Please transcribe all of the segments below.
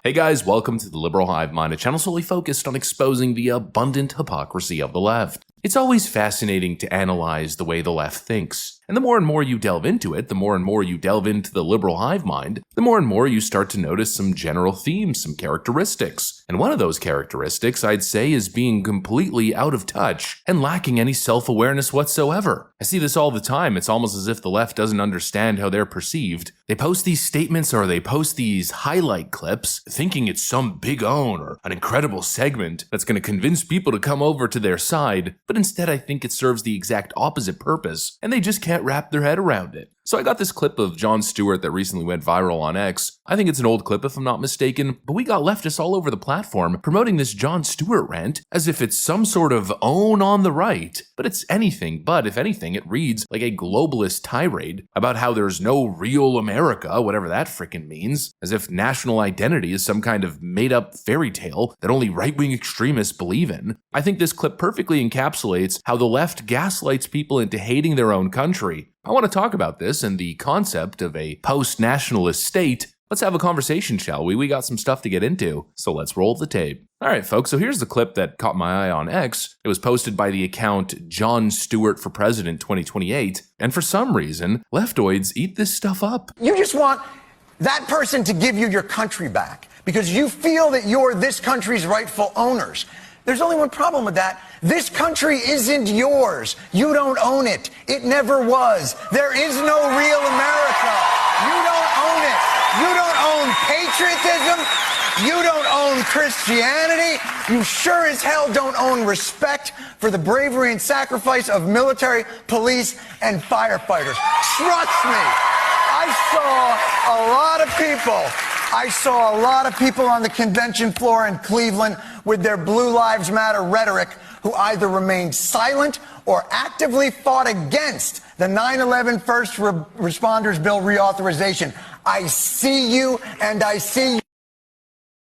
Hey guys, welcome to the Liberal Hive Mind, a channel solely focused on exposing the abundant hypocrisy of the left. It's always fascinating to analyze the way the left thinks. And the more and more you delve into it, the more and more you delve into the liberal hive mind, the more and more you start to notice some general themes, some characteristics. And one of those characteristics, I'd say, is being completely out of touch and lacking any self-awareness whatsoever. I see this all the time. It's almost as if the left doesn't understand how they're perceived. They post these statements or they post these highlight clips thinking it's some big own or an incredible segment that's going to convince people to come over to their side, but instead I think it serves the exact opposite purpose, and they just can't wrap their head around it. So I got this clip of Jon Stewart that recently went viral on X. I think it's an old clip if I'm not mistaken, but we got leftists all over the platform promoting this Jon Stewart rant as if it's some sort of own on the right. But it's anything but, if anything, it reads like a globalist tirade about how there's no real America, whatever that frickin' means, as if national identity is some kind of made-up fairy tale that only right-wing extremists believe in. I think this clip perfectly encapsulates how the left gaslights people into hating their own country. I want to talk about this and the concept of a post-nationalist state. Let's have a conversation, shall we? We got some stuff to get into, so let's roll the tape. Alright folks, so here's the clip that caught my eye on X. It was posted by the account Jon Stewart for President 2028, and for some reason, leftoids eat this stuff up. You just want that person to give you your country back because you feel that you're this country's rightful owners. There's only one problem with that. This country isn't yours. You don't own it. It never was. There is no real America. You don't own it. You don't own patriotism. You don't own Christianity. You sure as hell don't own respect for the bravery and sacrifice of military, police, and firefighters. Trust me. I saw a lot of people on the convention floor in Cleveland with their Blue Lives Matter rhetoric who either remained silent or actively fought against the 9/11 First Responders Bill reauthorization. I see you and I see you.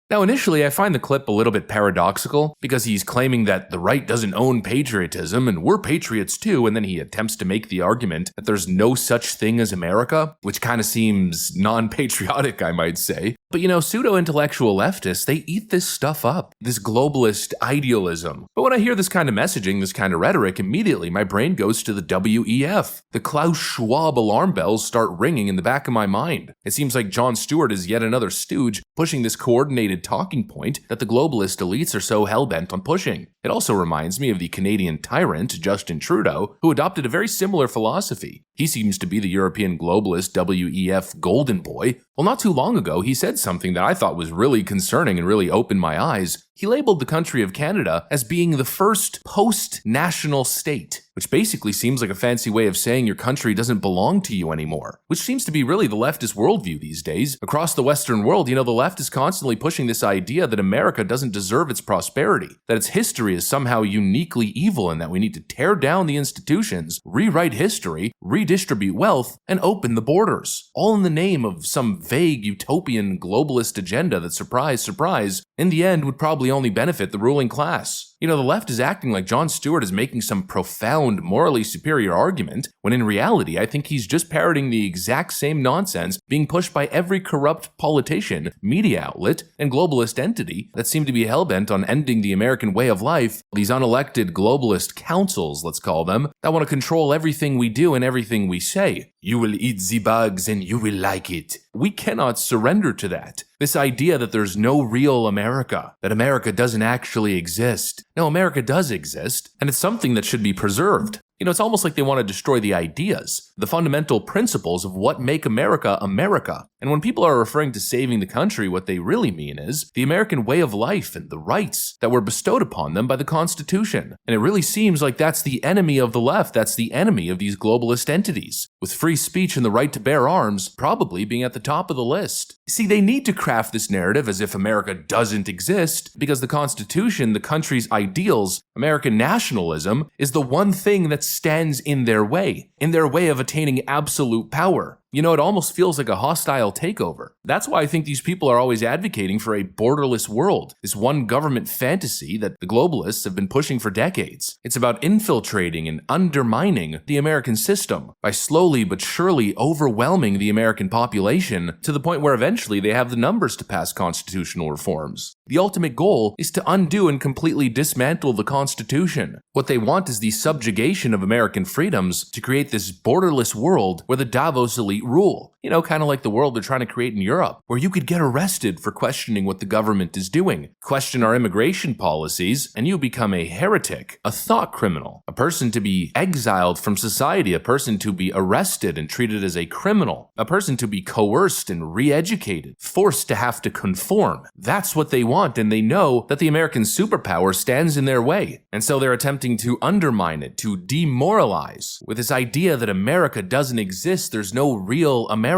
Now initially I find the clip a little bit paradoxical because he's claiming that the right doesn't own patriotism and we're patriots too, and then he attempts to make the argument that there's no such thing as America, which kind of seems non-patriotic, I might say. But you know, pseudo-intellectual leftists, they eat this stuff up, this globalist idealism. But when I hear this kind of messaging, this kind of rhetoric, immediately my brain goes to the WEF. The Klaus Schwab alarm bells start ringing in the back of my mind. It seems like Jon Stewart is yet another stooge pushing this coordinated talking point that the globalist elites are so hell-bent on pushing. It also reminds me of the Canadian tyrant, Justin Trudeau, who adopted a very similar philosophy. He seems to be the European globalist WEF golden boy. Well, not too long ago, he said something that I thought was really concerning and really opened my eyes. He labeled the country of Canada as being the first post-national state, which basically seems like a fancy way of saying your country doesn't belong to you anymore, which seems to be really the leftist worldview these days. Across the Western world, you know, the left is constantly pushing this idea that America doesn't deserve its prosperity, that its history is somehow uniquely evil and that we need to tear down the institutions, rewrite history, redistribute wealth, and open the borders, all in the name of some vague utopian globalist agenda that, surprise, surprise, in the end would probably only benefit the ruling class. You know, the left is acting like Jon Stewart is making some profound, morally superior argument, when in reality, I think he's just parroting the exact same nonsense being pushed by every corrupt politician, media outlet, and globalist entity that seem to be hellbent on ending the American way of life. These unelected globalist councils, let's call them, that want to control everything we do and everything we say. You will eat the bugs and you will like it. We cannot surrender to that. This idea that there's no real America, that America doesn't actually exist. No, America does exist, and it's something that should be preserved. You know, it's almost like they want to destroy the ideas, the fundamental principles of what make America America. And when people are referring to saving the country, what they really mean is the American way of life and the rights that were bestowed upon them by the Constitution. And it really seems like that's the enemy of the left, that's the enemy of these globalist entities, with free speech and the right to bear arms probably being at the top of the list. See, they need to craft this narrative as if America doesn't exist because the Constitution, the country's ideals, American nationalism, is the one thing that stands in their way of attaining absolute power. You know, it almost feels like a hostile takeover. That's why I think these people are always advocating for a borderless world, this one government fantasy that the globalists have been pushing for decades. It's about infiltrating and undermining the American system by slowly but surely overwhelming the American population to the point where eventually they have the numbers to pass constitutional reforms. The ultimate goal is to undo and completely dismantle the Constitution. What they want is the subjugation of American freedoms to create this borderless world where the Davos elite rule. You know, kind of like the world they're trying to create in Europe, where you could get arrested for questioning what the government is doing, question our immigration policies, and you become a heretic, a thought criminal, a person to be exiled from society, a person to be arrested and treated as a criminal, a person to be coerced and re-educated, forced to have to conform. That's what they want, and they know that the American superpower stands in their way. And so they're attempting to undermine it, to demoralize, with this idea that America doesn't exist, there's no real America.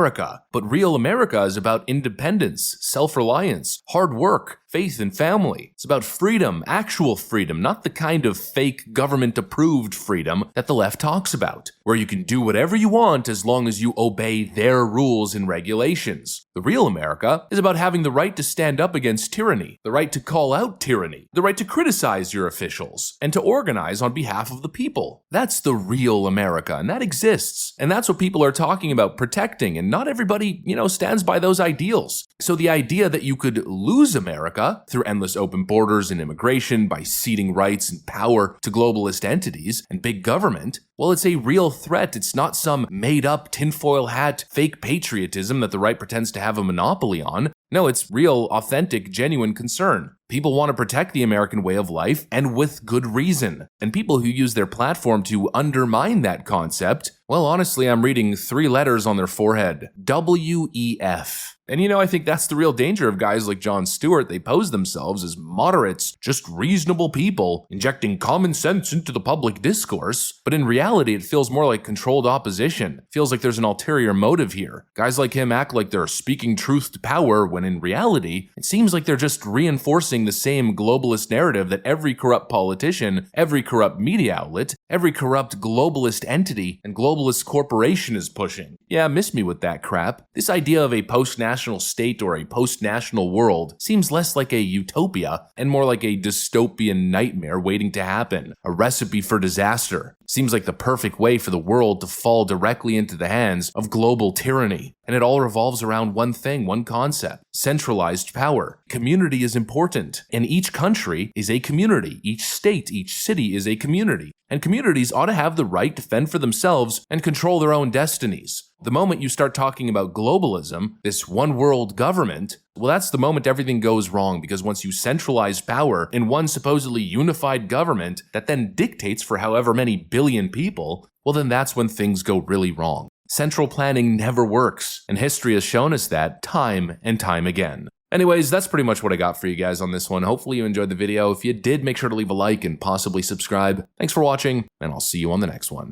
But real America is about independence, self-reliance, hard work, faith and family. It's about freedom, actual freedom, not the kind of fake government-approved freedom that the left talks about, where you can do whatever you want as long as you obey their rules and regulations. The real America is about having the right to stand up against tyranny, the right to call out tyranny, the right to criticize your officials, and to organize on behalf of the people. That's the real America, and that exists. And that's what people are talking about protecting, and not everybody, stands by those ideals. So the idea that you could lose America through endless open borders and immigration by ceding rights and power to globalist entities and big government, well, it's a real threat. It's not some made-up tinfoil hat fake patriotism that the right pretends to have a monopoly on. No, it's real, authentic, genuine concern. People want to protect the American way of life, and with good reason. And people who use their platform to undermine that concept, well, honestly, I'm reading 3 letters on their forehead. WEF. And I think that's the real danger of guys like Jon Stewart. They pose themselves as moderates, just reasonable people, injecting common sense into the public discourse. But in reality, it feels more like controlled opposition. It feels like there's an ulterior motive here. Guys like him act like they're speaking truth to power, when in reality, it seems like they're just reinforcing the same globalist narrative that every corrupt politician, every corrupt media outlet, every corrupt globalist entity and globalist corporation is pushing. Yeah, miss me with that crap. This idea of a post-national state or a post-national world seems less like a utopia and more like a dystopian nightmare waiting to happen, a recipe for disaster. Seems like the perfect way for the world to fall directly into the hands of global tyranny. And it all revolves around one thing, one concept: centralized power. Community is important, and each country is a community. Each state, each city is a community. And communities ought to have the right to fend for themselves and control their own destinies. The moment you start talking about globalism, this one world government, well, that's the moment everything goes wrong, because once you centralize power in one supposedly unified government that then dictates for however many billion people, well, then that's when things go really wrong. Central planning never works, and history has shown us that time and time again. Anyways, that's pretty much what I got for you guys on this one. Hopefully you enjoyed the video. If you did, make sure to leave a like and possibly subscribe. Thanks for watching, and I'll see you on the next one.